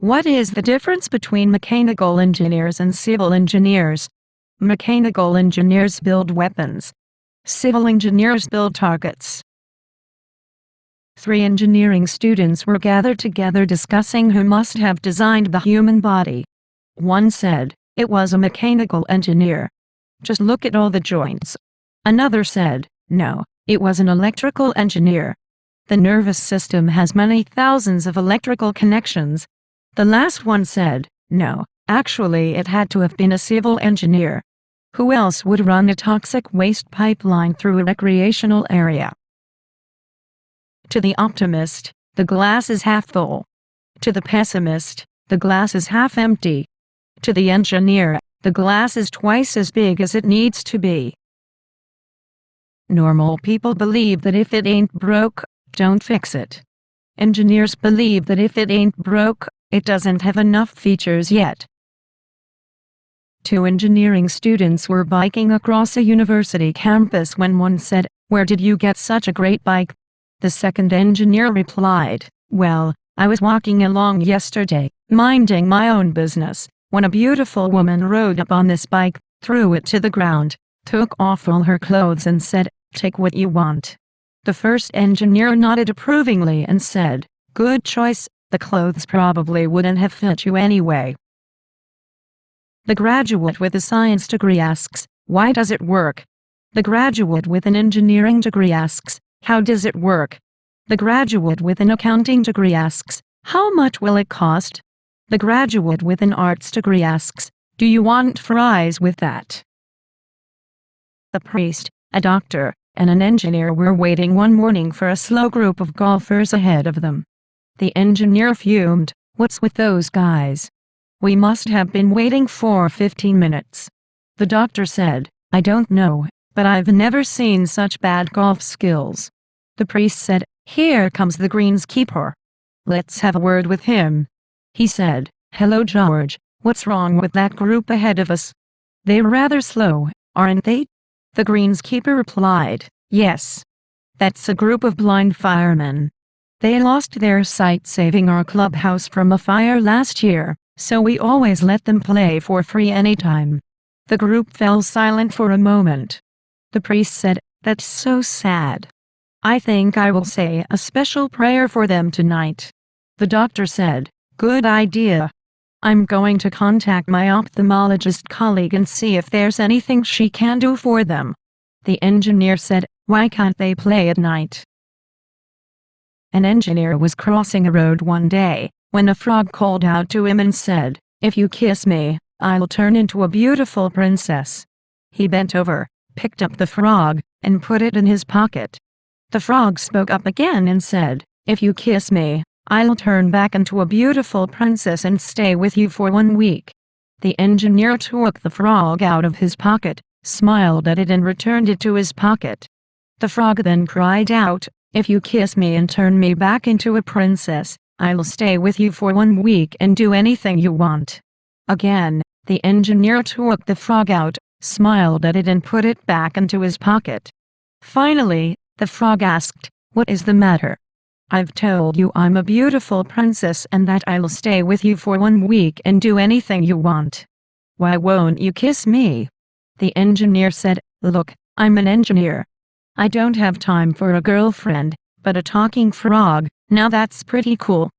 What is the difference between mechanical engineers and civil engineers? Mechanical engineers build weapons. Civil engineers build targets. 3 engineering students were gathered together discussing who must have designed the human body. One said, "It was a mechanical engineer. Just look at all the joints." Another said, "No, it was an electrical engineer. The nervous system has many thousands of electrical connections." The last one said, "No, actually it had to have been a civil engineer. Who else would run a toxic waste pipeline through a recreational area?" To the optimist, the glass is half full. To the pessimist, the glass is half empty. To the engineer, the glass is twice as big as it needs to be. Normal people believe that if it ain't broke, don't fix it. Engineers believe that if it ain't broke, it doesn't have enough features yet. 2 engineering students were biking across a university campus when one said, "Where did you get such a great bike?" The second engineer replied, "Well, I was walking along yesterday, minding my own business, when a beautiful woman rode up on this bike, threw it to the ground, took off all her clothes and said, 'Take what you want.'" The first engineer nodded approvingly and said, "Good choice, the clothes probably wouldn't have fit you anyway." The graduate with a science degree asks, "Why does it work?" The graduate with an engineering degree asks, "How does it work?" The graduate with an accounting degree asks, "How much will it cost?" The graduate with an arts degree asks, "Do you want fries with that?" A priest, a doctor, and an engineer were waiting one morning for a slow group of golfers ahead of them. The engineer fumed, "What's with those guys? We must have been waiting for 15 minutes. The doctor said, "I don't know, but I've never seen such bad golf skills." The priest said, "Here comes the greenskeeper. Let's have a word with him." He said, "Hello George, what's wrong with that group ahead of us? They're rather slow, aren't they?" The greenskeeper replied, "Yes. That's a group of blind firemen. They lost their sight saving our clubhouse from a fire last year, so we always let them play for free anytime." The group fell silent for a moment. The priest said, "That's so sad. I think I will say a special prayer for them tonight." The doctor said, "Good idea. I'm going to contact my ophthalmologist colleague and see if there's anything she can do for them." The engineer said, "Why can't they play at night?" An engineer was crossing a road one day, when a frog called out to him and said, "If you kiss me, I'll turn into a beautiful princess." He bent over, picked up the frog, and put it in his pocket. The frog spoke up again and said, "If you kiss me, I'll turn back into a beautiful princess and stay with you for 1 week." The engineer took the frog out of his pocket, smiled at it and returned it to his pocket. The frog then cried out, "If you kiss me and turn me back into a princess, I'll stay with you for 1 week and do anything you want." Again, the engineer took the frog out, smiled at it and put it back into his pocket. Finally, the frog asked, "What is the matter? I've told you I'm a beautiful princess and that I'll stay with you for 1 week and do anything you want. Why won't you kiss me?" The engineer said, "Look, I'm an engineer. I don't have time for a girlfriend, but a talking frog, now that's pretty cool."